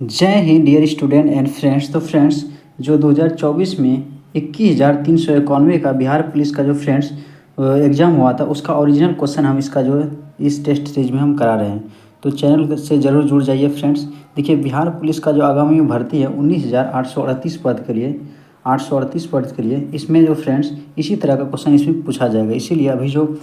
जय हिंद dear student and friends. तो फ्रेंड्स, जो 2024 में 21,391 का बिहार पुलिस का जो फ्रेंड्स एग्ज़ाम हुआ था, उसका ओरिजिनल क्वेश्चन हम इसका जो है इस टेस्ट सीरीज में हम करा रहे हैं। तो चैनल से ज़रूर जुड़ जाइए फ्रेंड्स। देखिए, बिहार पुलिस का जो आगामी भर्ती है 19,838 पद के लिए, 838 पद के लिए इसमें जो फ्रेंड्स इसी तरह का क्वेश्चन इसमें पूछा जाएगा। इसीलिए अभी जो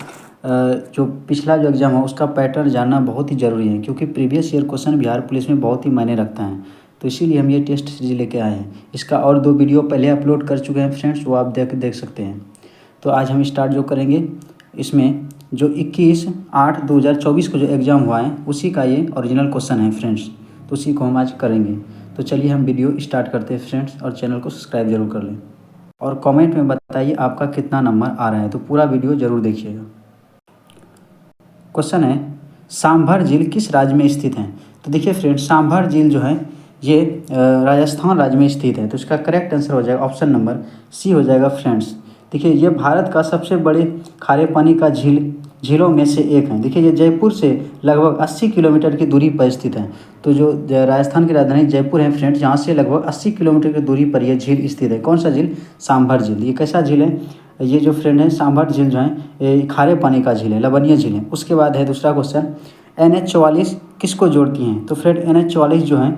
पिछला जो एग्ज़ाम है उसका पैटर्न जानना बहुत ही ज़रूरी है, क्योंकि previous year question Bihar police में बहुत ही मायने रखता है। तो इसीलिए हम ये टेस्ट सीरीज लेके आए हैं। इसका और 2 वीडियो पहले अपलोड कर चुके हैं फ्रेंड्स, वो आप देख सकते हैं। तो आज हम स्टार्ट जो करेंगे इसमें जो 21/8/2024 को जो एग्ज़ाम हुआ है उसी का ये ओरिजिनल क्वेश्चन है फ्रेंड्स। तो उसी को हम आज करेंगे। तो चलिए हम वीडियो स्टार्ट करते हैं फ्रेंड्स, और चैनल को सब्सक्राइब जरूर कर लें और कमेंट में बताइए आपका कितना नंबर आ रहा है। तो पूरा वीडियो ज़रूर देखिएगा। क्वेश्चन है, सांभर झील किस राज्य में स्थित है? तो देखिए फ्रेंड्स, सांभर झील जो है ये राजस्थान राज्य में स्थित है। तो इसका करेक्ट आंसर हो जाएगा ऑप्शन नंबर सी हो जाएगा फ्रेंड्स। देखिए, ये भारत का सबसे बड़े खारे पानी का झीलों में से एक है। देखिए, ये जयपुर से लगभग 80 किलोमीटर की दूरी पर स्थित है। तो जो राजस्थान की राजधानी जयपुर है फ्रेंड्स, यहाँ से लगभग 80 किलोमीटर की दूरी पर यह झील स्थित है। कौन सा झील? सांभर झील। ये कैसा झील है? ये जो फ्रेंड है सांभर झील जो है ये खारे पानी का झील है, लवणीय झील है। उसके बाद है दूसरा क्वेश्चन, NH44 किसको जोड़ती हैं? तो फ्रेंड NH44 जो है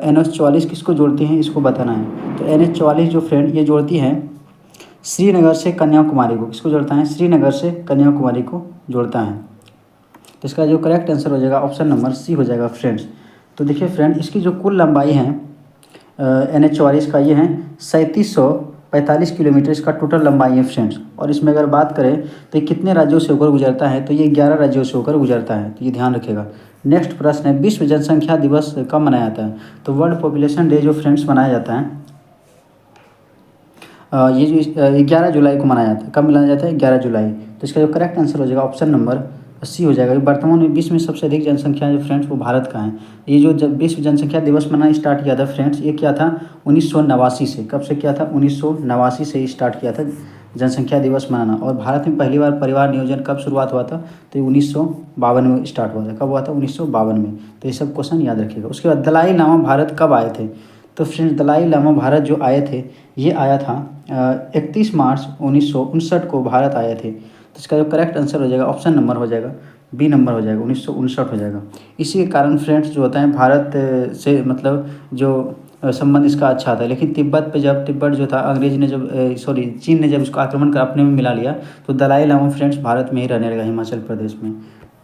NH44 किसको जोड़ती हैं इसको बताना है। तो NH44 जो फ्रेंड ये जोड़ती है श्रीनगर से कन्याकुमारी को। किसको जोड़ता है? श्रीनगर से कन्याकुमारी को जोड़ता है। तो इसका जो करेक्ट आंसर हो जाएगा ऑप्शन नंबर सी हो जाएगा फ्रेंड्स। तो देखिए फ्रेंड, इसकी जो कुल लंबाई है NH44 का ये है 3745 किलोमीटर इसका टोटल लंबाई है फ्रेंड्स। और इसमें अगर बात करें तो ये कितने राज्यों से होकर गुजरता है? तो ये 11 राज्यों से होकर गुजरता है। तो ये ध्यान रखिएगा। नेक्स्ट प्रश्न है, विश्व जनसंख्या दिवस कब मनाया जाता है? तो वर्ल्ड पॉपुलेशन डे जो फ्रेंड्स मनाया जाता है ये जो 11 जुलाई को मनाया जाता है। कब मनाया जाता है? 11 जुलाई। तो इसका जो करेक्ट आंसर हो जाएगा ऑप्शन नंबर सी हो जाएगा। वर्तमान में विश्व में सबसे अधिक जनसंख्या जो फ्रेंड्स वो भारत का है। ये जो जब विश्व जनसंख्या दिवस मनाना स्टार्ट किया था फ्रेंड्स, ये क्या था? 1989 से। कब से किया था? 1989 से स्टार्ट किया था जनसंख्या दिवस मनाना। और भारत में पहली बार परिवार नियोजन कब शुरुआत हुआ था? तो ये 1952 में स्टार्ट हुआ था। कब हुआ था? 1952 में। तो ये सब क्वेश्चन याद रखिएगा। उसके बाद दलाई लामा भारत कब आए थे? तो फ्रेंड्स, दलाई लामा भारत जो आए थे ये आया था 31 मार्च 1959 को भारत आए थे। तो इसका जो करेक्ट आंसर हो जाएगा ऑप्शन नंबर हो जाएगा बी नंबर हो जाएगा, 1959 हो जाएगा। इसी के कारण फ्रेंड्स जो होता है भारत से मतलब जो संबंध इसका अच्छा था। लेकिन तिब्बत पे जब तिब्बत जो था अंग्रेज ने जब चीन ने जब उसको आक्रमण कर अपने में मिला लिया, तो दलाई लामा फ्रेंड्स भारत में ही रहने लगा, हिमाचल प्रदेश में।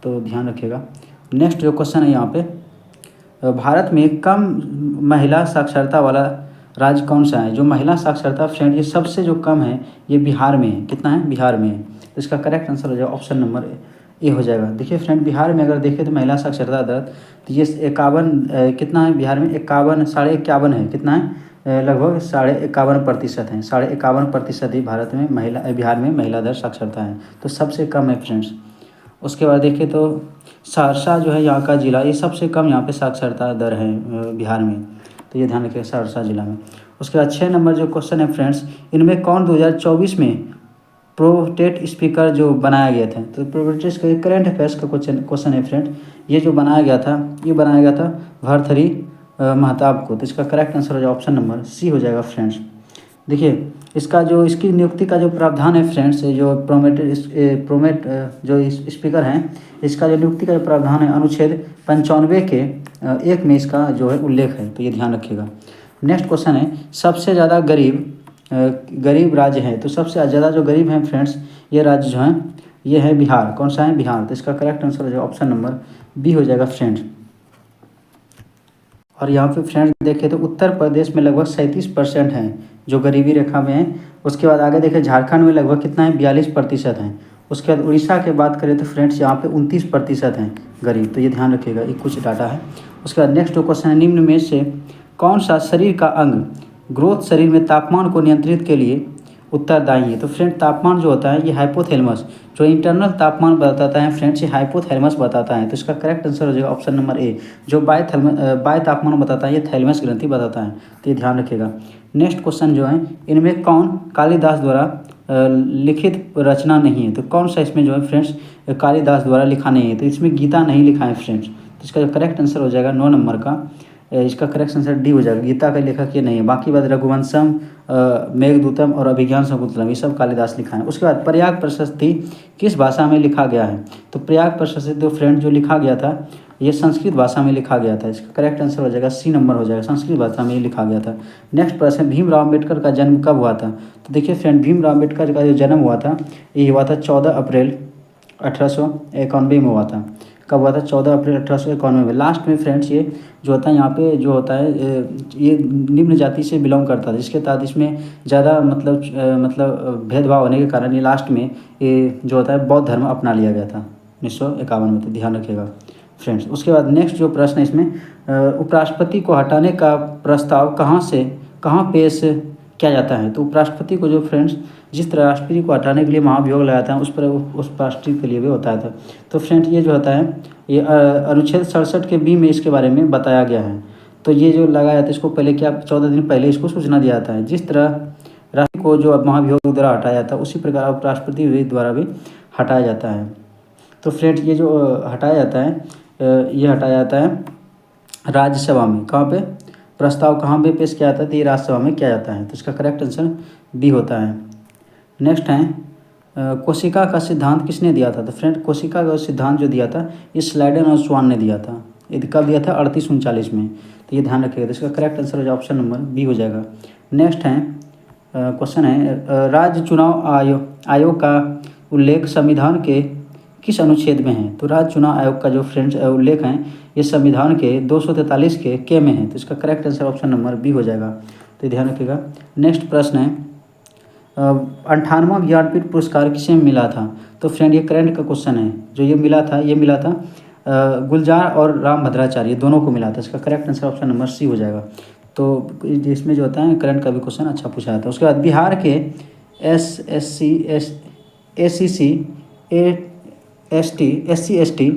तो ध्यान रखिएगा। नेक्स्ट जो क्वेश्चन है यहाँ पे, भारत में कम महिला साक्षरता वाला राज्य कौन सा है? जो महिला साक्षरता फ्रेंड ये सबसे जो कम है ये बिहार में है। कितना है? बिहार में है। तो इसका करेक्ट आंसर हो जाएगा ऑप्शन नंबर ए हो जाएगा। देखिए फ्रेंड, बिहार में अगर देखें तो महिला साक्षरता दर तो ये 51 कितना है बिहार में? 51 है। कितना है? लगभग 51.5% है। 51.5% ही भारत में बिहार में महिला दर साक्षरता है। तो सबसे कम है फ्रेंड्स। उसके बाद देखें तो सहरसा जो है यहाँ का ज़िला, ये सबसे कम यहाँ पे साक्षरता दर है बिहार में। तो ये ध्यान रखिए सहरसा जिला में। उसके बाद 6 नंबर जो क्वेश्चन है फ्रेंड्स, इनमें कौन 2024 में प्रोटेट स्पीकर जो बनाया गया था? तो प्रोटेट का करंट अफेयर्स का क्वेश्चन है फ्रेंड। ये जो बनाया गया था ये बनाया गया था भर्तृहरि महताब को। तो इसका करेक्ट आंसर हो जाएगा ऑप्शन नंबर सी हो जाएगा फ्रेंड्स। देखिए, इसकी नियुक्ति का जो प्रावधान है फ्रेंड्स, जो प्रोमेट जो स्पीकर हैं, इसका जो नियुक्ति का जो प्रावधान है अनुच्छेद 95 के 1 में इसका जो है उल्लेख है। तो ये ध्यान रखिएगा। नेक्स्ट क्वेश्चन है, सबसे ज़्यादा गरीब राज्य है? तो सबसे ज़्यादा जो गरीब हैं फ्रेंड्स ये राज्य जो हैं ये है बिहार। कौन सा है? बिहार। तो इसका करेक्ट आंसर हो जाएगा ऑप्शन नंबर बी हो जाएगा फ्रेंड्स। और यहाँ पे फ्रेंड्स देखें तो उत्तर प्रदेश में लगभग 37% हैं जो गरीबी रेखा में हैं। उसके बाद आगे देखें झारखंड में लगभग कितना है? 42% हैं। उसके बाद उड़ीसा की बात करें तो फ्रेंड्स यहाँ पे 29% हैं गरीब। तो ये ध्यान रखिएगा, ये कुछ डाटा है। उसके बाद नेक्स्ट जो क्वेश्चन है, निम्न में से कौन सा शरीर का अंग ग्रोथ शरीर में तापमान को नियंत्रित के लिए उत्तरदायी है? तो फ्रेंड, तापमान जो होता है ये हाइपोथैलेमस, जो इंटरनल तापमान बताता है फ्रेंड्स ये हाइपोथैलेमस बताता है। तो इसका करेक्ट आंसर हो जाएगा ऑप्शन नंबर ए। जो बाय तापमान बताता है ये थैलेमस ग्रंथि बताता है। तो ये ध्यान रखिएगा। नेक्स्ट क्वेश्चन जो है, इनमें कौन कालिदास द्वारा लिखित रचना नहीं है? तो कौन सा इसमें जो है फ्रेंड्स कालिदास द्वारा लिखा नहीं है? तो इसमें गीता नहीं लिखा है फ्रेंड्स। तो इसका जो करेक्ट आंसर हो जाएगा 9 नंबर का इसका करेक्ट आंसर डी हो जाएगा। गीता का लेखक ये नहीं है। बाकी बात रघुवंशम, मेघदूतम और अभिज्ञान शकुंतलम ये सब कालिदास लिखा है। उसके बाद प्रयाग प्रशस्ति किस भाषा में लिखा गया है? तो प्रयाग प्रशस्ति तो फ्रेंड जो लिखा गया था ये संस्कृत भाषा में लिखा गया था। इसका करेक्ट आंसर हो जाएगा सी नंबर हो जाएगा, संस्कृत भाषा में ये लिखा गया था। नेक्स्ट प्रश्न है भीमराव अम्बेडकर का जन्म कब हुआ था? तो देखिए फ्रेंड भीमराव अम्बेडकर का जो जन्म हुआ था ये हुआ था 14 अप्रैल 1891 में हुआ था। कब हुआ था? 14 अप्रैल 1891 में। लास्ट में फ्रेंड्स ये जो होता है यहाँ पे जो होता है ये निम्न जाति से बिलोंग करता था, जिसके तहत इसमें ज़्यादा मतलब भेदभाव होने के कारण ये लास्ट में ये जो होता है बौद्ध धर्म अपना लिया गया था 1951 में। तो ध्यान रखिएगा फ्रेंड्स। उसके बाद नेक्स्ट जो प्रश्न है इसमें उपराष्ट्रपति को हटाने का प्रस्ताव कहाँ पेश किया जाता है? तो उपराष्ट्रपति को जो फ्रेंड्स जिस तरह राष्ट्रपति को हटाने के लिए महाभियोग लगाता है उस राष्ट्रपति के लिए भी होता है। तो फ्रेंड्स ये जो होता है ये अनुच्छेद 67 के बी में इसके बारे में बताया गया है। तो ये जो लगाया जाता है इसको पहले क्या 14 दिन पहले इसको सूचना दिया जाता है। जिस तरह राष्ट्रपति को जो महाभियोग द्वारा हटाया जाता है उसी प्रकार उपराष्ट्रपति द्वारा भी हटाया जाता है। तो फ्रेंड्स ये जो हटाया जाता है ये हटाया जाता है राज्यसभा में। कहाँ पे प्रस्ताव कहाँ पे पेश किया जाता है? तो ये राज्यसभा में किया जाता है। तो इसका करेक्ट आंसर बी होता है। नेक्स्ट है कोशिका का सिद्धांत किसने दिया था? तो फ्रेंड कोशिका का सिद्धांत जो दिया था ये स्लाइडन और स्वान ने दिया था। ये कब दिया था? 3839 में। तो ये ध्यान रखिएगा। तो इसका करेक्ट आंसर हो जाएगा ऑप्शन नंबर बी हो जाएगा। नेक्स्ट है क्वेश्चन है राज्य चुनाव आयोग का उल्लेख संविधान के किस अनुच्छेद में है? तो राज्य चुनाव आयोग का जो फ्रेंड्स उल्लेख है ये संविधान के 243 के में है। तो इसका correct answer option number B हो जाएगा। तो ध्यान रखिएगा। नेक्स्ट प्रश्न है 58वां ज्ञानपीठ पुरस्कार किसे मिला था? तो फ्रेंड ये करंट का क्वेश्चन है। जो ये मिला था गुलजार और राम भद्राचार्य दोनों को मिला था। इसका correct answer option number C हो जाएगा। तो इसमें जो होता है करंट का भी क्वेश्चन अच्छा पूछा जाता है। उसके बाद बिहार के SC/ST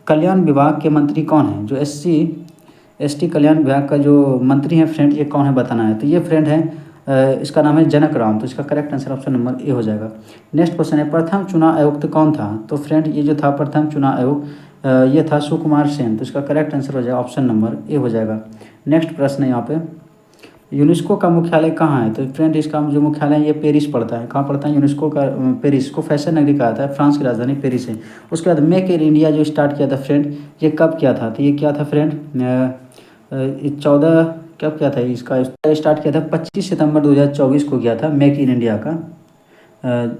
कल्याण विभाग के मंत्री कौन है? जो SC/ST कल्याण विभाग का जो मंत्री है फ्रेंड ये कौन है बताना है। तो ये फ्रेंड है इसका नाम है जनक राम। तो इसका correct answer option number A हो जाएगा। नेक्स्ट क्वेश्चन है प्रथम चुनाव आयुक्त कौन था? तो फ्रेंड ये जो था प्रथम चुनाव आयोग ये था सुकुमार सेन। तो इसका करेक्ट आंसर हो जाएगा ऑप्शन नंबर ए हो जाएगा। नेक्स्ट प्रश्न है यहाँ पे यूनेस्को का मुख्यालय कहाँ है? तो फ्रेंड इसका जो मुख्यालय है ये पेरिस पड़ता है। कहाँ पड़ता है? यूनेस्को का पेरिस को फैशन नगरी कहा जाता है। फ्रांस की राजधानी पेरिस है। उसके बाद मेक इन इंडिया जो स्टार्ट किया था फ्रेंड ये कब किया था? तो ये क्या था फ्रेंड 14 कब किया था? इसका स्टार्ट किया था 25 सितंबर 2024 को किया था मेक इन इंडिया का।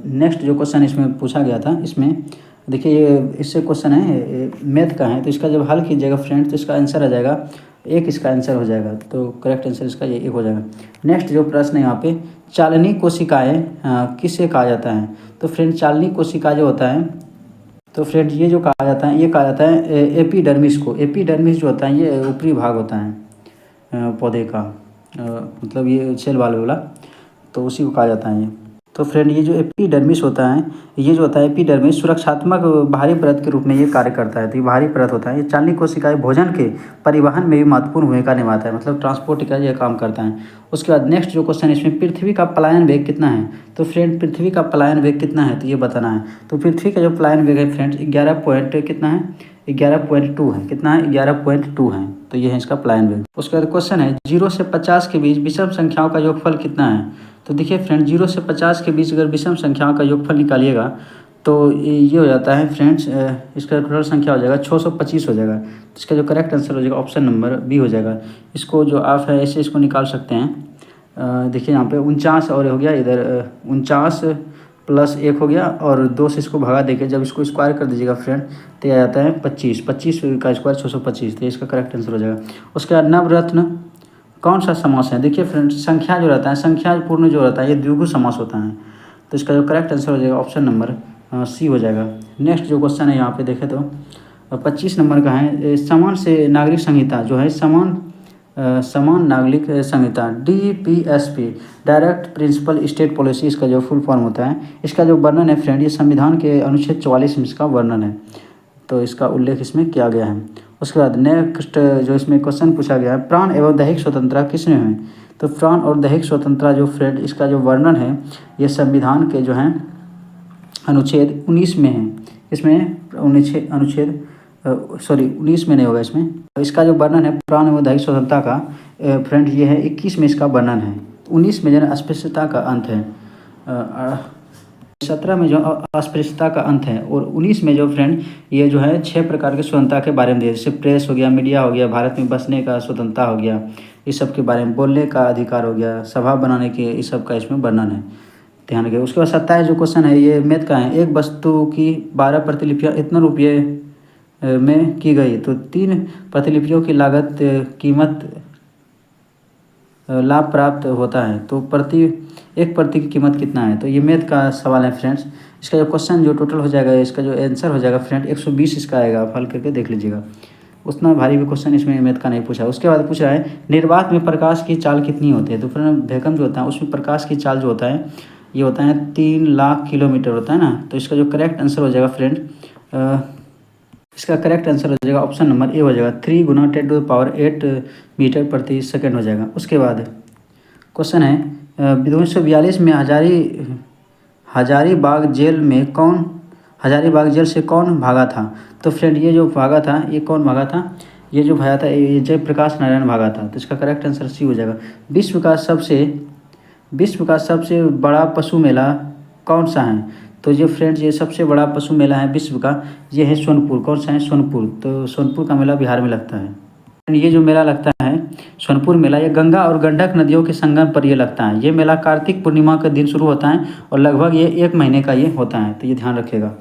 नेक्स्ट जो क्वेश्चन इसमें पूछा गया था इसमें देखिए ये इससे क्वेश्चन है मैथ का है। तो इसका जब हल कीजिएगा फ्रेंड तो इसका आंसर आ जाएगा एक, इसका आंसर हो जाएगा। तो करेक्ट आंसर इसका ये एक हो जाएगा। नेक्स्ट जो प्रश्न है यहाँ पे चालनी कोशिकाएं किसे कहा जाता है? तो फ्रेंड चालनी कोशिका जो होता है तो फ्रेंड ये जो कहा जाता है ये कहा जाता है एपिडर्मिस को। एपिडर्मिस जो होता है ये ऊपरी भाग होता है पौधे का मतलब ये सेल वाला तो उसी को कहा जाता है ये। तो फ्रेंड ये जो एपिडर्मिस होता है ये जो होता है एपिडर्मिस सुरक्षात्मक बाहरी परत के रूप में ये कार्य करता है। तो ये बाहरी परत होता है। ये चालनी कोशिकाएं भोजन के परिवहन में भी महत्वपूर्ण भूमिका निभाता है, मतलब ट्रांसपोर्ट का ये काम करता है। उसके बाद नेक्स्ट जो क्वेश्चन इसमें पृथ्वी का पलायन वेग कितना है? तो फ्रेंड पृथ्वी का पलायन वेग कितना है तो ये बताना है। तो पृथ्वी का जो पलायन वेग है फ्रेंड 11 कितना है 11.2 है। कितना है 11.2 है। तो ये है इसका पलायन वेग। उसके बाद क्वेश्चन है 0 से 50 के बीच विषम संख्याओं का योगफल कितना है? तो देखिए फ्रेंड 0 से 50 के बीच अगर विषम संख्याओं का योगफल निकालिएगा तो ये हो जाता है फ्रेंड्स इसका टोटल संख्या हो जाएगा 625 हो जाएगा। तो इसका जो करेक्ट आंसर हो जाएगा ऑप्शन नंबर बी हो जाएगा। इसको जो आप है ऐसे इसको निकाल सकते हैं। देखिए यहाँ पे 49 और हो गया इधर 49 प्लस 1 हो गया और 2 से इसको भगा देके जब इसको स्क्वायर कर दीजिएगा फ्रेंड तो आ जाता है 25 का स्क्वायर 625। तो इसका करेक्ट आंसर हो जाएगा। उसके बाद नवरत्न कौन सा समास है? देखिए फ्रेंड संख्या जो रहता है संख्या पूर्ण जो रहता है ये द्विगु समास होता है। तो इसका जो करेक्ट आंसर हो जाएगा ऑप्शन नंबर सी हो जाएगा। नेक्स्ट जो क्वेश्चन है यहाँ पे देखें तो 25 नंबर का है समान से नागरिक संहिता जो है समान नागरिक संहिता DPSP direct principle state policy इसका जो फुल फॉर्म होता है इसका जो वर्णन है फ्रेंड ये संविधान के अनुच्छेद 44 में इसका वर्णन है। तो इसका उल्लेख इसमें किया गया है। उसके बाद नेक्स्ट जो इसमें क्वेश्चन पूछा गया है प्राण एवं दैहिक स्वतंत्रता किसने है? तो प्राण और दैहिक स्वतंत्रता जो फ्रेंड इसका जो वर्णन है ये संविधान के जो है अनुच्छेद 19 में है। इसमें अनुच्छेद सॉरी 19 में नहीं होगा इसमें। इसका जो वर्णन है पुराण एवं दैहिक स्वतंत्रता का फ्रेंड ये है 21 में इसका वर्णन है। 19 में जो है अस्पृश्यता का अंत है, 17 में जो अस्पृश्यता का अंत है, और 19 में जो फ्रेंड ये जो है 6 प्रकार के स्वतंत्रता के बारे में दिया, जैसे प्रेस हो गया, मीडिया हो गया, भारत में बसने का स्वतंत्रता हो गया, इस सब के बारे में, बोलने का अधिकार हो गया, सभा बनाने के, इस सब का इसमें वर्णन है, ध्यान रखिए। उसके बाद 27 जो क्वेश्चन है ये मैथ का है। एक वस्तु की 12 प्रतिलिपियाँ इतना रुपये में की गई तो 3 प्रतिलिपियों की लागत कीमत लाभ प्राप्त होता है तो एक प्रति की कीमत कितना है। तो ये मैथ का सवाल है फ्रेंड्स। इसका जो क्वेश्चन जो टोटल हो जाएगा, इसका जो आंसर हो जाएगा फ्रेंड 120 इसका आएगा। आप हल करके देख लीजिएगा, उतना भारी भी क्वेश्चन इसमें मैथ का नहीं पूछा। उसके बाद पूछ रहा है निर्वात में प्रकाश की चाल कितनी होती है। तो फ्रेंड वैक्यूम जो होता है उसमें प्रकाश की चाल जो होता है ये होता है 3 लाख किलोमीटर होता है ना। तो इसका जो करेक्ट आंसर हो जाएगा फ्रेंड, इसका करेक्ट आंसर हो जाएगा ऑप्शन नंबर ए हो जाएगा 3 × 10⁸ मीटर प्रति सेकंड हो जाएगा। उसके बाद क्वेश्चन है 1942 में हजारीबाग जेल से कौन भागा था। तो फ्रेंड ये जो भागा था ये कौन भागा था, ये जो भागा था ये जयप्रकाश नारायण भागा था। तो इसका करेक्ट आंसर सी हो जाएगा। विश्व का सबसे बड़ा पशु मेला कौन सा है। तो ये फ्रेंड्स ये सबसे बड़ा पशु मेला है विश्व का, ये है सोनपुर। कौन सा है, सोनपुर। तो सोनपुर का मेला बिहार में लगता है। ये जो मेला लगता है सोनपुर मेला, ये गंगा और गंडक नदियों के संगम पर ये लगता है। ये मेला कार्तिक पूर्णिमा के दिन शुरू होता है और लगभग ये 1 महीने का ये होता है, तो ये ध्यान रखिएगा।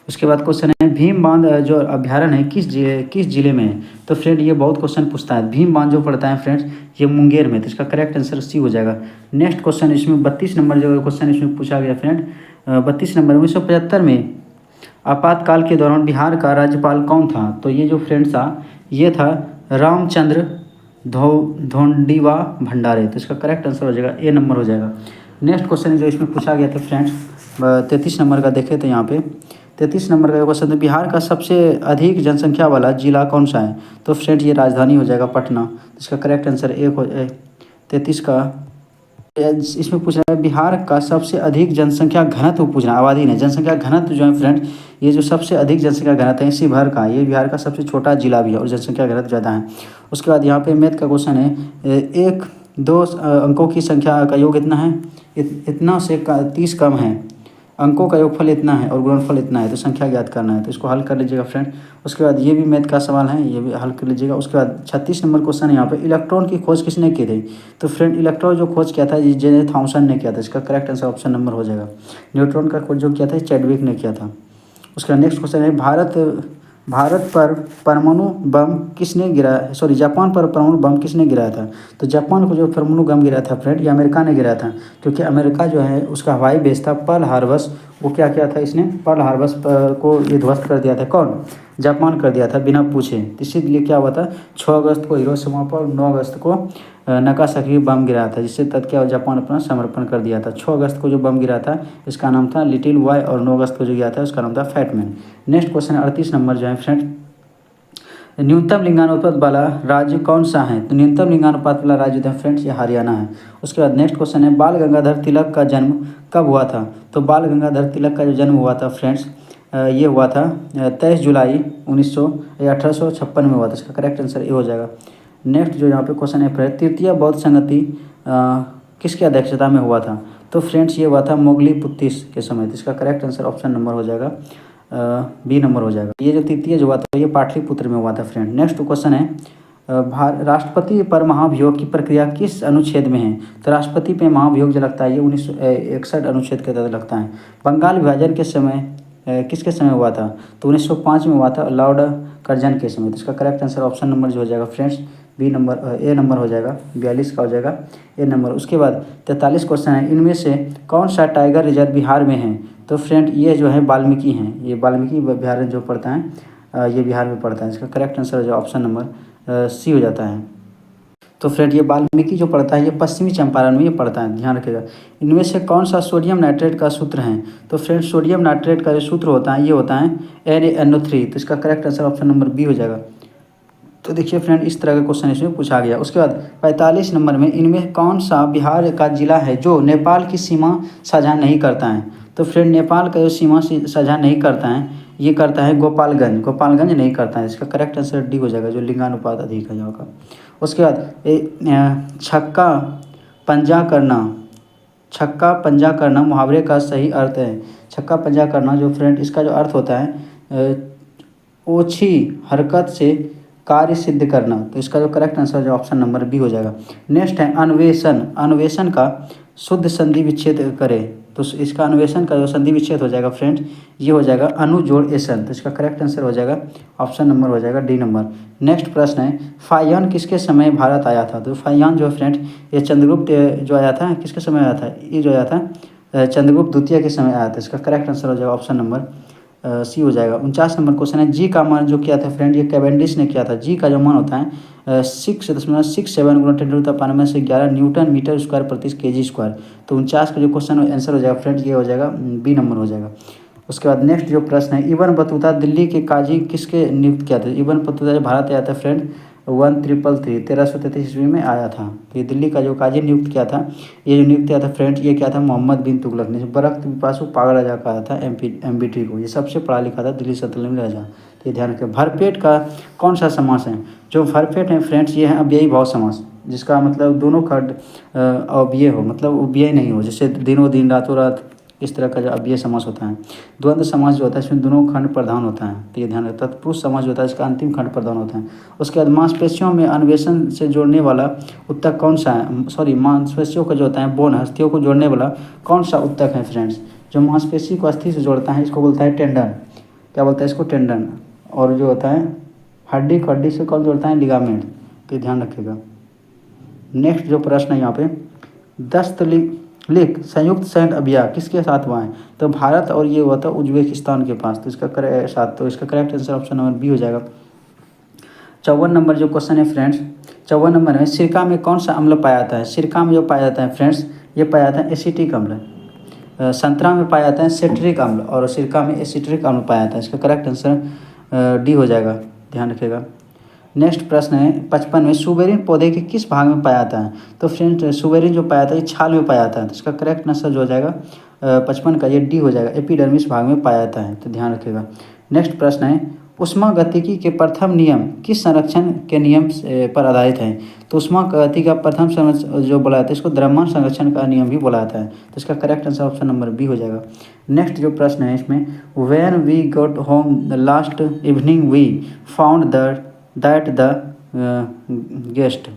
उसके बाद क्वेश्चन है भीम बांध जो अभ्यारण्य है किस जिले में है। तो फ्रेंड ये बहुत क्वेश्चन पूछता है। भीम बांध जो पड़ता है फ्रेंड्स ये मुंगेर में। तो इसका करेक्ट आंसर सी हो जाएगा। नेक्स्ट क्वेश्चन इसमें 32 नंबर जो क्वेश्चन इसमें पूछा गया फ्रेंड 32 नंबर 1975 में आपातकाल के दौरान बिहार का राज्यपाल कौन था। तो ये जो फ्रेंड था ये था रामचंद्र धोंडीवा भंडारे। तो इसका करेक्ट आंसर हो जाएगा ए नंबर हो जाएगा। नेक्स्ट क्वेश्चन जो इसमें पूछा गया था फ्रेंड्स 33 नंबर का देखे तो यहाँ पे 33 नंबर का क्वेश्चन है बिहार का सबसे अधिक जनसंख्या वाला जिला कौन सा है। तो फ्रेंड्स ये राजधानी हो जाएगा पटना। तो इसका करेक्ट आंसर 33 का। इसमें पूछ रहा है बिहार का सबसे अधिक जनसंख्या घनत्व पूछ रहा है, आबादी नहीं, जनसंख्या घनत्व जो है फ्रेंड ये जो सबसे अधिक जनसंख्या घनत्व है इसी भर का, ये बिहार का सबसे छोटा जिला भी है और जनसंख्या घनत्व ज़्यादा है। उसके बाद यहाँ पे मैथ का क्वेश्चन है 1-2 अंकों की संख्या का योग इतना है, इतना से 30 कम है, अंकों का योगफल इतना है और गुणनफल इतना है, तो संख्या ज्ञात करना है। तो इसको हल कर लीजिएगा फ्रेंड। उसके बाद ये भी मैथ का सवाल है, ये भी हल कर लीजिएगा। उसके बाद 36 नंबर क्वेश्चन है यहाँ पे इलेक्ट्रॉन की खोज किसने की थी। तो फ्रेंड इलेक्ट्रॉन जो खोज किया था जे थॉमसन ने किया था। इसका करेक्ट आंसर ऑप्शन नंबर हो जाएगा। न्यूट्रॉन का खोज जो किया था चैडविक ने किया था। उसका नेक्स्ट क्वेश्चन है भारत पर परमाणु बम किसने गिराया, सॉरी जापान पर परमाणु बम किसने गिराया था। तो जापान को जो परमाणु बम गिराया था फ्रेंड ये अमेरिका ने गिराया था, क्योंकि अमेरिका जो है उसका हवाई बेस था पर्ल हार्बर। वो क्या किया था इसने, पर्ल हार्बर को ये ध्वस्त कर दिया था। कौन, जापान कर दिया था बिना पूछे। इसीलिए क्या हुआ था 6 अगस्त को हिरोशिमा पर, 9 अगस्त को नागासाकी बम गिराया था, जिससे तत्काल जापान अपना समर्पण कर दिया था। 6 अगस्त को जो बम गिरा था इसका नाम था लिटिल बॉय और 9 अगस्त को जो गिरा था उसका नाम था fat man. Next question 38 number जो है फ्रेंड न्यूनतम लिंगानुपात वाला राज्य कौन सा है। तो न्यूनतम लिंगानुपात वाला राज्य जो है फ्रेंड्स ये हरियाणा है। उसके बाद नेक्स्ट क्वेश्चन है बाल गंगाधर तिलक का जन्म कब हुआ था। तो बाल गंगाधर तिलक का जो जन्म हुआ था फ्रेंड्स ये हुआ था 23 जुलाई 1856 में हुआ था। इसका करेक्ट आंसर ये हो जाएगा। नेक्स्ट जो यहाँ पे क्वेश्चन है फ्रेंड तृतीय बौद्ध संगति किसकी अध्यक्षता में हुआ था। तो फ्रेंड्स ये हुआ था मोगली पुत्तिस के समय। तो इसका करेक्ट आंसर ऑप्शन नंबर हो जाएगा बी नंबर हो जाएगा। ये जो तृतीय जो हुआ था ये पाटलिपुत्र में हुआ था फ्रेंड। नेक्स्ट क्वेश्चन है राष्ट्रपति पर महाभियोग की प्रक्रिया किस अनुच्छेद में है। तो राष्ट्रपति पे महाभियोग जो लगता है ये 1961 अनुच्छेद के तहत लगता है। बंगाल विभाजन के समय किसके समय हुआ था। तो 1905 में हुआ था लॉर्ड कर्जन के समय। तो इसका करेक्ट आंसर ऑप्शन नंबर जो हो जाएगा friends B number A number हो जाएगा। 42 का हो जाएगा ए नंबर। उसके बाद 43 क्वेश्चन है इनमें से कौन सा टाइगर रिजर्व बिहार में है। तो फ्रेंड ये जो है वाल्मीकि हैं, ये वाल्मीकि बिहार जो पड़ता है ये बिहार में पड़ता है। इसका करेक्ट आंसर जो ऑप्शन नंबर सी हो जाता है। तो फ्रेंड ये वाल्मीकि जो पड़ता है ये पश्चिमी चंपारण में ये पड़ता है, ध्यान रखिएगा। इनमें से कौन सा सोडियम नाइट्रेट का सूत्र है। तो फ्रेंड सोडियम नाइट्रेट का जो सूत्र होता है ये होता है NaNO3। तो इसका correct answer option number B हो जाएगा। तो देखिए फ्रेंड इस तरह का क्वेश्चन इसमें पूछा गया। उसके बाद 45 नंबर में इनमें कौन सा बिहार का जिला है जो नेपाल की सीमा साझा नहीं करता है। तो फ्रेंड नेपाल का जो सीमा साझा नहीं करता है ये करता है गोपालगंज, गोपालगंज नहीं करता है। इसका करेक्ट आंसर डी हो जाएगा, जो लिंगानुपात अधिक है यहाँ का। उसके बाद छक्का पंजा करना, छक्का पंजा करना मुहावरे का सही अर्थ है। छक्का पंजा करना जो फ्रेंड इसका जो अर्थ होता है ओछी हरकत से कार्य सिद्ध करना। तो इसका जो करेक्ट आंसर जो ऑप्शन नंबर बी हो जाएगा। नेक्स्ट है अन्वेषण, अन्वेषण का शुद्ध संधि विच्छेद करे। तो इसका अन्वेषण का जो संधि विच्छेद हो जाएगा फ्रेंड्स, ये हो जाएगा अनु जोड़ एसन। तो इसका करेक्ट आंसर हो जाएगा ऑप्शन नंबर हो जाएगा डी नंबर। नेक्स्ट प्रश्न है फाहियान किसके समय भारत आया था। तो फाहियान जो है फ्रेंड्स ये चंद्रगुप्त जो आया था किसके समय आया था, ये जो आया था चंद्रगुप्त द्वितीय के समय आया था। इसका करेक्ट आंसर हो जाएगा ऑप्शन नंबर सी हो जाएगा। 49 नंबर क्वेश्चन है जी का मान जो किया था फ्रेंड, ये कैवेंडिश ने किया था। जी का जो मान होता है 6.67 गुना 10⁻⁻⁴ से 11 न्यूटन मीटर स्क्वायर प्रति केजी स्क्वायर। तो 49 का जो क्वेश्चन आंसर हो जाएगा फ्रेंड, ये हो जाएगा बी नंबर हो जाएगा। उसके बाद नेक्स्ट जो प्रश्न है इब्न बतूता दिल्ली के काजी किसके नियुक्त किया था। इब्न बतूता जब भारत आया था फ्रेंड 1333 ईस्वी में आया था। तो ये दिल्ली का जो काजी नियुक्त किया था, ये जो नियुक्त किया था फ्रेंड्स, ये क्या था मोहम्मद बिन तुगलक ने। बरख्त पिपासु पागल राजा कहा था एमपीटी को, ये सबसे पढ़ा लिखा था दिल्ली सल्तनत में राजा। तो ये ध्यान रखें। भरपेट का कौन सा समास है। जो भरपेट है फ्रेंड्स ये है अव्ययी भाव समास, जिसका मतलब दोनों खंड अव्यय हो, मतलब अव्यय नहीं हो, जैसे दिनों दिन रातों रात, इस तरह का जो अव्यय समास होता है। द्वंद्व समास जो होता है इसमें दोनों खंड प्रधान होता है। तो ये ध्यान रखता है। तत्पुरुष समास जो होता है इसका अंतिम खंड प्रधान होता है। उसके बाद मांसपेशियों में अन्वेषण से जोड़ने वाला उत्तक कौन सा है, सॉरी मांसपेशियों का जो होता है बोन हस्तियों को जोड़ने वाला कौन सा उत्तक है फ्रेंड्स। जो मांसपेशी को अस्थि से जोड़ता है इसको बोलता है टेंडन। क्या बोलता है इसको, टेंडन। और जो होता है हड्डी को हड्डी से कौन जोड़ता है, लिगामेंट। तो ध्यान रखिएगा। नेक्स्ट जो प्रश्न है यहाँ पे दस्तलिख संयुक्त सैन्य अभियान किसके साथ हुआ है। तो भारत और ये हुआ था उज्बेकिस्तान के पास। तो इसका correct answer option number B हो जाएगा। 54 नंबर जो क्वेश्चन है फ्रेंड्स, 54 नंबर में सिरका में कौन सा अम्ल पाया जाता है। सिरका में जो पाया जाता है फ्रेंड्स, ये पाया जाता है एसिटिक अम्ल। संतरा में पाया जाता है सिट्रिक अम्ल और सिरका में एसिट्रिक अम्ल पाया जाता है। इसका करेक्ट आंसर डी हो जाएगा, ध्यान रखिएगा। नेक्स्ट प्रश्न है 55 में सुबेरिन पौधे के किस भाग में पाया जाता है। तो फ्रेंड्स सुबेरिन जो पाया जाता है ये छाल में पाया जाता है। तो इसका करेक्ट आंसर जो हो जाएगा 55 का ये डी हो जाएगा, एपिडर्मिस भाग में पाया जाता है। तो ध्यान रखिएगा। नेक्स्ट प्रश्न है ऊष्मागतिकी के प्रथम नियम किस संरक्षण के नियम पर आधारित है। तो ऊष्मागतिकी का प्रथम संरक्षण जो बोला जाता है इसको द्रव्यमान संरक्षण का नियम भी बोला जाता है। तो इसका correct answer option number B हो जाएगा। नेक्स्ट जो प्रश्न है इसमें when we got home the last evening we found that the guest.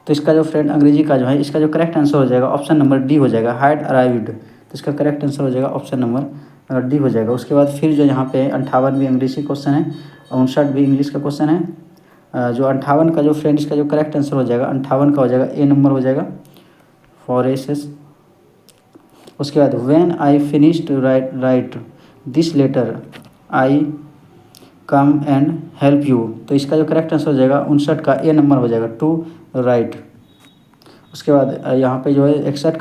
तो इसका जो फ्रेंड अंग्रेजी का जो है इसका जो करेक्ट आंसर हो जाएगा ऑप्शन नंबर डी हो जाएगा, हैड अराइव्ड। तो इसका करेक्ट आंसर हो जाएगा ऑप्शन नंबर डी हो जाएगा। उसके बाद फिर जो यहाँ पे 58 भी अंग्रेजी क्वेश्चन है, 59 भी इंग्लिश का क्वेश्चन है। जो 58 का जो फ्रेंड इसका जो करेक्ट आंसर हो जाएगा 58 का हो जाएगा ए नंबर हो जाएगा फॉर एस। उसके बाद when I finished write this letter I come and help you. तो इसका जो करेक्ट आंसर हो जाएगा 59 का ए नंबर हो जाएगा टू राइट। उसके बाद यहाँ पे जो है 60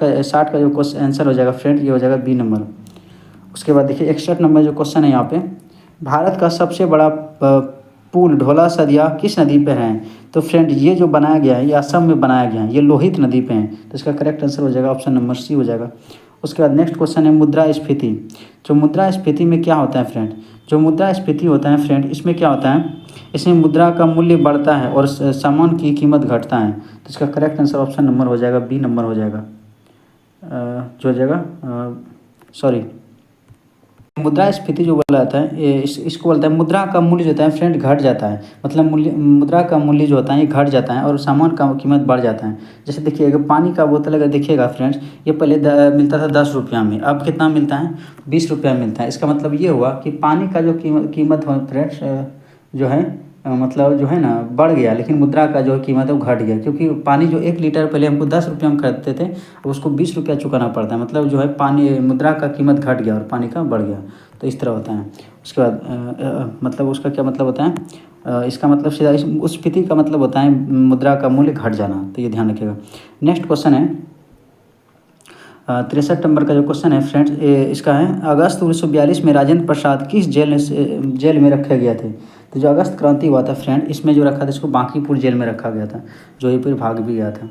का जो क्वेश्चन आंसर हो जाएगा फ्रेंड ये हो जाएगा बी नंबर। उसके बाद देखिए 61 नंबर जो क्वेश्चन है यहाँ पे भारत का सबसे बड़ा पुल ढोला सदिया किस नदी पर है। तो फ्रेंड ये जो बनाया गया है ये असम में बनाया गया है, ये लोहित नदी पे है। तो इसका करेक्ट आंसर हो जाएगा ऑप्शन नंबर सी हो जाएगा। उसके बाद नेक्स्ट क्वेश्चन है मुद्रास्फीति। जो मुद्रास्फीति में क्या होता है फ्रेंड, जो मुद्रास्फीति होता है फ्रेंड इसमें क्या होता है, इसमें मुद्रा का मूल्य बढ़ता है और सामान की कीमत घटता है। तो इसका करेक्ट आंसर ऑप्शन नंबर हो जाएगा बी नंबर हो जाएगा, जो हो जाएगा सॉरी मुद्रास्फीति जो बोला जाता है इसको बोलता है मुद्रा का मूल्य जो होता है फ्रेंड घट जाता है। मतलब मुद्रा का मूल्य जो होता है ये घट जाता है और सामान का कीमत बढ़ जाता है। जैसे देखिए अगर पानी का बोतल अगर देखिएगा फ्रेंड्स ये पहले मिलता था 10 रुपया में, अब कितना मिलता है 20 रुपया मिलता है। इसका मतलब ये हुआ कि पानी का जो कीमत फ्रेंड्स जो है मतलब जो है ना बढ़ गया, लेकिन मुद्रा का जो कीमत है वो घट गया। क्योंकि पानी जो 1 लीटर पहले हमको 10 रुपये में खरीदते थे अब उसको 20 रुपया चुकाना पड़ता है। मतलब जो है पानी मुद्रा का कीमत घट गया और पानी का बढ़ गया। तो इस तरह होता है। उसके बाद मतलब उसका क्या मतलब होता है, इसका मतलब सीधा उस स्फीति का मतलब होता है मुद्रा का मूल्य घट जाना। तो ये ध्यान रखिएगा। नेक्स्ट क्वेश्चन है 63 नंबर का जो क्वेश्चन है फ्रेंड्स इसका है अगस्त 1942 में राजेंद्र प्रसाद किस जेल में रखे गए थे। तो जो अगस्त क्रांति हुआ था फ्रेंड इसमें जो रखा था इसको बांकीपुर जेल में रखा गया था, जो ये फिर भाग भी गया था।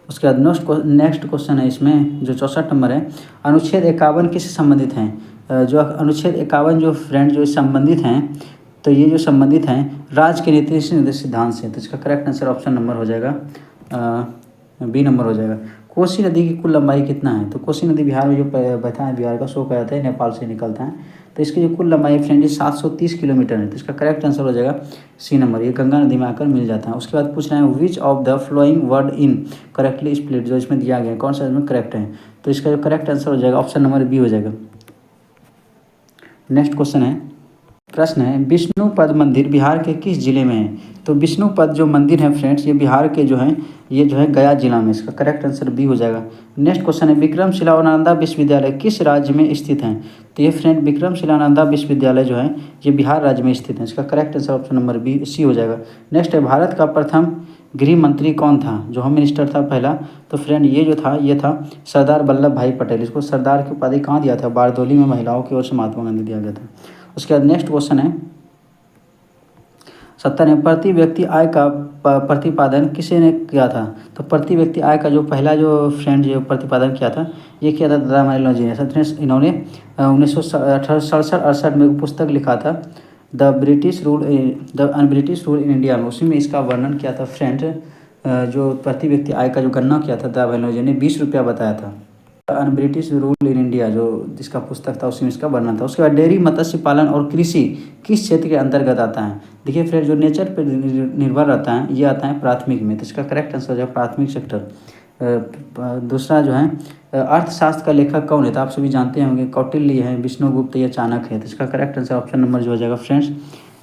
उसके बाद नेक्स्ट क्वेश्चन है इसमें जो 64 नंबर है, अनुच्छेद 51 किससे संबंधित हैं? जो अनुच्छेद 51 जो फ्रेंड जो संबंधित हैं, तो ये जो संबंधित हैं राज्य के नीति सिद्धांत से। तो इसका करेक्ट आंसर ऑप्शन नंबर हो जाएगा बी नंबर हो जाएगा। कोसी नदी की कुल लंबाई कितना है? तो कोसी नदी बिहार में जो बहता है, बिहार का शो किया जाता है, नेपाल से निकलता है। तो इसकी जो कुल लंबाई फ्रेंड 730 किलोमीटर है। तो इसका करेक्ट आंसर हो जाएगा सी नंबर, ये गंगा नदी में आकर मिल जाता है। उसके बाद पूछ रहे हैं which of the flowing word in correctly split, जो इसमें दिया गया है कौन सा इसमें करेक्ट है? तो इसका जो करेक्ट आंसर हो जाएगा ऑप्शन नंबर बी हो जाएगा। नेक्स्ट क्वेश्चन है, प्रश्न है विष्णुपद मंदिर बिहार के किस जिले में है? तो विष्णुपद जो मंदिर है फ्रेंड्स ये बिहार के जो है ये जो है गया जिला में। इसका करेक्ट आंसर बी हो जाएगा। नेक्स्ट क्वेश्चन है विक्रमशिला और नालंदा विश्वविद्यालय किस राज्य में स्थित हैं? तो ये फ्रेंड विक्रमशिला नालंदा विश्वविद्यालय जो है ये बिहार राज्य में स्थित है। इसका correct answer option number B C हो जाएगा। नेक्स्ट है भारत का प्रथम गृह मंत्री कौन था? जो होम मिनिस्टर था पहला, तो फ्रेंड ये जो था ये था सरदार वल्लभ भाई पटेल। इसको सरदार की उपाधि कहाँ दिया था? बारदोली में महिलाओं की ओर से महात्मा गांधी दिया गया था। उसके बाद नेक्स्ट क्वेश्चन है 70 में प्रति व्यक्ति आय का प्रतिपादन किसी ने किया था? तो प्रति व्यक्ति आय का जो पहला जो फ्रेंड जो प्रतिपादन किया था ये किया था दादा माई लॉजी ने। इन्होंने 1967-68 में एक पुस्तक लिखा था the British rule in India में, उसी में इसका वर्णन किया था फ्रेंड। जो प्रति व्यक्ति आय का जो गणना किया था दादा माई लॉजी ने 20 रुपया बताया था। ब्रिटिश रूल इन इंडिया जो जिसका पुस्तक था उसी में इसका वर्णन था। उसके बाद डेयरी मत्स्य पालन और कृषि किस क्षेत्र के अंतर्गत आता है? देखिए फ्रेंड जो नेचर पर निर्भर रहता है ये आता है प्राथमिक में। तो इसका करेक्ट आंसर हो जाएगा प्राथमिक सेक्टर। दूसरा जो है अर्थशास्त्र का लेखक कौन है? तो आप सभी जानते होंगे कौटिल्य है, विष्णुगुप्त या चाणक्य है। तो इसका करेक्ट आंसर ऑप्शन नंबर जो हो जाएगा फ्रेंड्स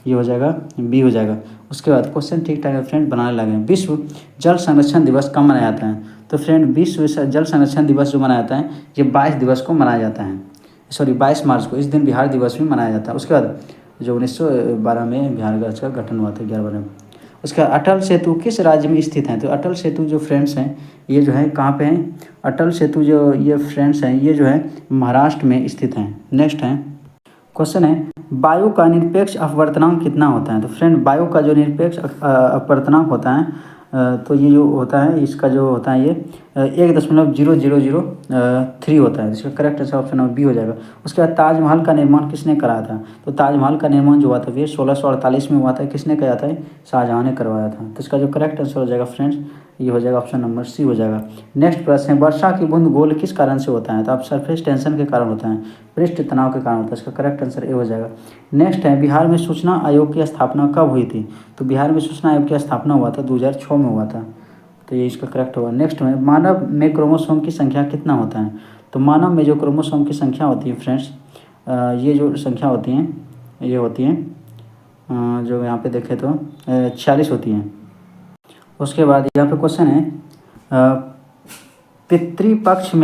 ये हो जाएगा बी हो जाएगा। उसके बाद क्वेश्चन ठीक ठाक है फ्रेंड बनाने लगे। विश्व जल संरक्षण दिवस कब मनाया जाता है? तो फ्रेंड विश्व जल संरक्षण दिवस जो मनाया जाता है ये 22 दिवस को मनाया जाता है, 22 मार्च को। इस दिन बिहार दिवस भी मनाया जाता है। उसके बाद जो 1912 में बिहार का गठन हुआ था 11 में। उसके बाद अटल सेतु किस राज्य में स्थित है? तो अटल सेतु जो फ्रेंड्स हैं ये जो है कहाँ पे हैं? अटल सेतु जो ये फ्रेंड्स हैं ये जो है महाराष्ट्र में स्थित हैं। नेक्स्ट है क्वेश्चन है वायु का निरपेक्ष अपवर्तनांक कितना होता है? तो फ्रेंड वायु का जो निरपेक्ष अपवर्तनांक होता है तो ये जो होता है इसका जो होता है ये 1.0003 होता है। इसका correct answer option number B हो जाएगा। उसके बाद ताजमहल का निर्माण किसने कराया था? तो ताजमहल का निर्माण जो हुआ था ये 1648 में हुआ था। किसने कराया था? शाहजहाँ ने करवाया था। तो इसका जो करेक्ट आंसर हो जाएगा फ्रेंड्स ये हो जाएगा ऑप्शन नंबर सी हो जाएगा। नेक्स्ट प्रश्न है वर्षा की बूंद गोल किस कारण से होता है? तो आप सरफेस टेंशन के कारण होता है, पृष्ठ तनाव के कारण होता है। इसका करेक्ट आंसर ए हो जाएगा। नेक्स्ट है बिहार में सूचना आयोग की स्थापना कब हुई थी? तो बिहार में सूचना आयोग की स्थापना हुआ था 2006 में हुआ था। तो ये इसका करेक्ट होगा। नेक्स्ट में मानव में क्रोमोसोम की संख्या कितना होता है? तो मानव में जो क्रोमोसोम की संख्या होती है फ्रेंड्स ये जो संख्या होती हैं ये होती हैं जो यहाँ पे देखें तो 46 होती हैं। उसके बाद यहाँ पे क्वेश्चन है पितृपक्ष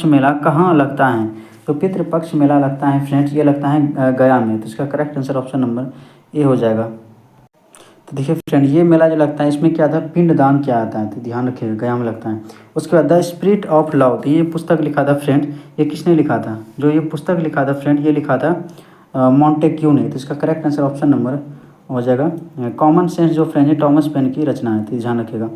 मेला कहाँ लगता है? तो पितृपक्ष मेला लगता है फ्रेंड्स ये लगता है गया में। तो इसका correct answer option number A हो जाएगा। तो देखिए फ्रेंड ये मेला जो लगता है इसमें क्या था पिंडदान किया जाता है। तो ध्यान रखिएगा गया में लगता है। उसके बाद द स्पिरिट ऑफ लव, तो ये पुस्तक लिखा था फ्रेंड ये किसने लिखा था? जो ये पुस्तक लिखा था फ्रेंड ये लिखा था मॉन्टेक्यू ने। तो इसका करेक्ट आंसर ऑप्शन नंबर हो जाएगा कॉमन सेंस जो फ्रेंड है टॉमस पेन की रचना है। तो ध्यान रखिएगा।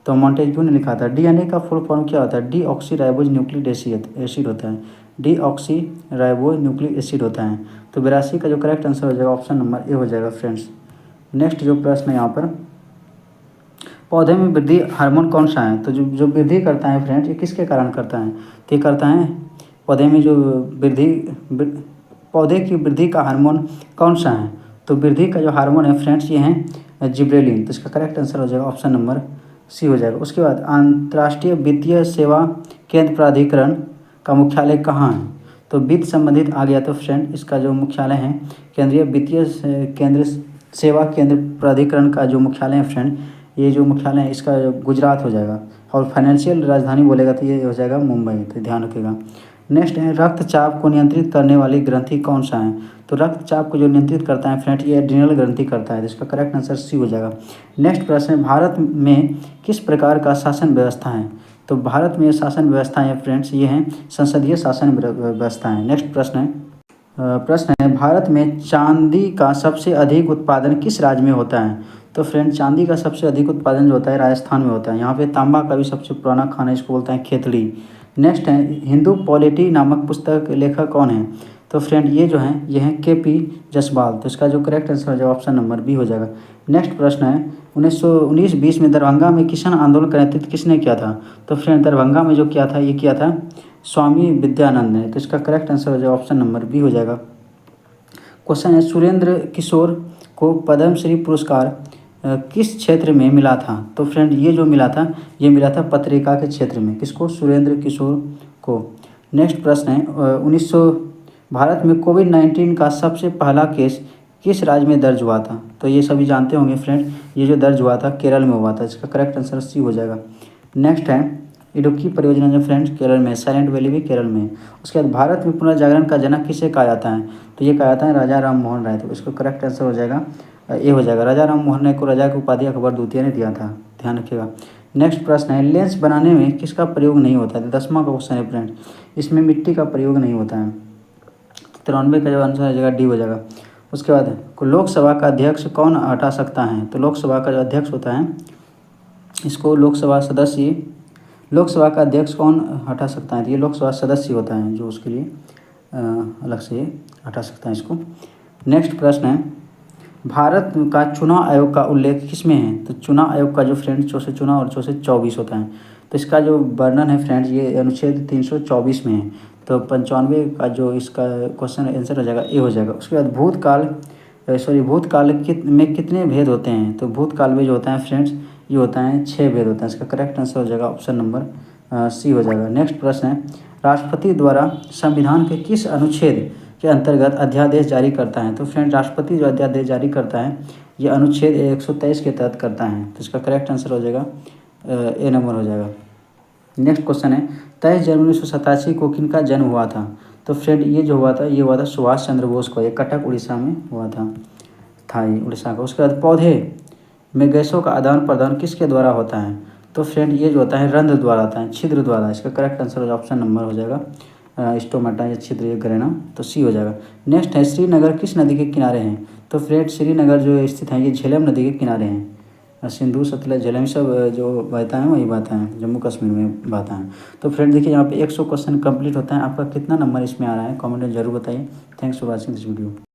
तो मॉन्टेक्यू ने लिखा था। डीएनए का फुल फॉर्म क्या होता है? डीऑक्सीराइबोज न्यूक्लिक एसिड होता है। डीऑक्सीराइबोज न्यूक्लिक एसिड होता है। तो 82 का जो करेक्ट आंसर हो जाएगा ऑप्शन नंबर ए हो जाएगा फ्रेंड्स। नेक्स्ट जो प्रश्न है यहाँ पर पौधे में वृद्धि हार्मोन कौन सा है? तो जो वृद्धि करता है फ्रेंड्स ये किसके कारण करता है? तो ये करता है पौधे में जो पौधे की वृद्धि का हार्मोन कौन सा है? तो वृद्धि का जो हार्मोन है फ्रेंड्स ये है जिब्रेलिन। तो इसका करेक्ट आंसर हो जाएगा ऑप्शन नंबर सी हो जाएगा। उसके बाद अंतर्राष्ट्रीय वित्तीय सेवा केंद्र प्राधिकरण का मुख्यालय कहाँ है? तो वित्त संबंधित आ गया। तो फ्रेंड इसका जो मुख्यालय है केंद्रीय वित्तीय केंद्र सेवा केंद्र प्राधिकरण का जो मुख्यालय है फ्रेंड ये जो मुख्यालय है इसका गुजरात हो जाएगा। और फाइनेंशियल राजधानी बोलेगा तो ये हो जाएगा मुंबई। तो ध्यान रखिएगा। नेक्स्ट है रक्तचाप को नियंत्रित करने वाली ग्रंथि कौन सा है? तो रक्तचाप को जो नियंत्रित करता है फ्रेंड ये एड्रिनल ग्रंथि करता है। इसका करेक्ट आंसर सी हो जाएगा। नेक्स्ट प्रश्न है भारत में किस प्रकार का शासन व्यवस्था है? तो भारत में शासन व्यवस्था है फ्रेंड्स ये है संसदीय शासन व्यवस्था है। नेक्स्ट प्रश्न है भारत में चांदी का सबसे अधिक उत्पादन किस राज्य में होता है? तो फ्रेंड चांदी का सबसे अधिक उत्पादन जो होता है राजस्थान में होता है। यहाँ पे तांबा का भी सबसे पुराना खाना इसको बोलते हैं खेतड़ी। नेक्स्ट है हिंदू पॉलिटी नामक पुस्तक लेखक कौन है? तो फ्रेंड ये जो हैं ये हैं के.पी. जसवाल। तो इसका जो करेक्ट आंसर हो जाएगा ऑप्शन नंबर बी हो जाएगा। नेक्स्ट प्रश्न है 1919-20 में दरभंगा में किसान आंदोलन का नेतृत्व किसने किया था? तो फ्रेंड दरभंगा में जो किया था ये किया था स्वामी विद्यानंद ने। तो इसका करेक्ट आंसर हो जाएगा ऑप्शन नंबर बी हो जाएगा। क्वेश्चन है सुरेंद्र किशोर को पद्मश्री पुरस्कार किस क्षेत्र में मिला था? तो फ्रेंड ये जो मिला था ये मिला था पत्रिका के क्षेत्र में। किसको? सुरेंद्र किशोर को। नेक्स्ट प्रश्न है 1900 भारत में कोविड-19 का सबसे पहला केस किस राज्य में दर्ज हुआ था? तो ये सभी जानते होंगे फ्रेंड, ये जो दर्ज हुआ था केरल में हुआ था। इसका करेक्ट आंसर सी हो जाएगा। नेक्स्ट है इडुक्की परियोजना जो फ्रेंड्स केरल में, साइलेंट वैली भी केरल में। उसके बाद भारत में पुनर्जागरण का जनक किसे कहा जाता है? तो ये कहा जाता है राजा राम मोहन राय। तो इसको करेक्ट आंसर हो जाएगा ये हो जाएगा। राजा राम मोहन राय को राजा की उपाधि अकबर द्वितीय ने दिया था, ध्यान रखिएगा। नेक्स्ट प्रश्न है लेंस बनाने में किसका प्रयोग नहीं होता है? 10वां का क्वेश्चन है फ्रेंड, इसमें मिट्टी का प्रयोग नहीं होता है। 93 का जो आंसर हो जाएगा डी हो जाएगा। उसके बाद लोकसभा का अध्यक्ष कौन हटा सकता है? तो लोकसभा का जो अध्यक्ष होता है इसको लोकसभा का अध्यक्ष कौन हटा सकता है? तो ये लोकसभा सदस्य होता है जो उसके लिए अलग से हटा सकता है इसको। नेक्स्ट प्रश्न है भारत का चुनाव आयोग का उल्लेख किसमें है? तो चुनाव आयोग का जो फ्रेंड 64 और 24 होता है। तो इसका जो वर्णन है फ्रेंड्स ये अनुच्छेद 324 में है। तो 95 का जो इसका क्वेश्चन आंसर हो जाएगा ए हो जाएगा। उसके बाद भूतकाल में कितने भेद होते हैं? तो भूतकाल में जो होता है फ्रेंड्स ये होता है 6 भेद होता है। इसका करेक्ट आंसर हो जाएगा ऑप्शन नंबर सी हो जाएगा। नेक्स्ट प्रश्न है राष्ट्रपति द्वारा संविधान के किस अनुच्छेद के अंतर्गत अध्यादेश जारी करता है? तो फ्रेंड राष्ट्रपति जो अध्यादेश जारी करता है ये अनुच्छेद 123 के तहत करता है। तो इसका करेक्ट आंसर हो जाएगा ए नंबर हो जाएगा। नेक्स्ट क्वेश्चन है 23 जनवरी 1987 को किनका जन्म हुआ था? तो फ्रेंड ये जो हुआ था ये हुआ था सुभाष चंद्र बोस को। ये कटक उड़ीसा में हुआ था ये उड़ीसा का। उसके बाद पौधे में गैसों का आदान प्रदान किसके द्वारा होता है? तो फ्रेंड ये जो होता है रंध्र द्वारा होता है, छिद्र द्वारा। इसका करेक्ट आंसर हो जाएगा ऑप्शन नंबर हो जाएगा स्टोमेटा या छिद्र ये ग्रेना, तो सी हो जाएगा। नेक्स्ट है श्रीनगर किस नदी के किनारे हैं? तो फ्रेंड श्रीनगर जो स्थित है ये झेलम नदी के किनारे हैं। सिंधु सतलज झेलम सब जो बहता है वही बहता है, जम्मू कश्मीर में बहता है। तो फ्रेंड देखिए यहाँ पे 100 क्वेश्चन कंप्लीट होता है। आपका कितना नंबर इसमें आ रहा है कमेंट में जरूर बताइए। Thanks for watching this video.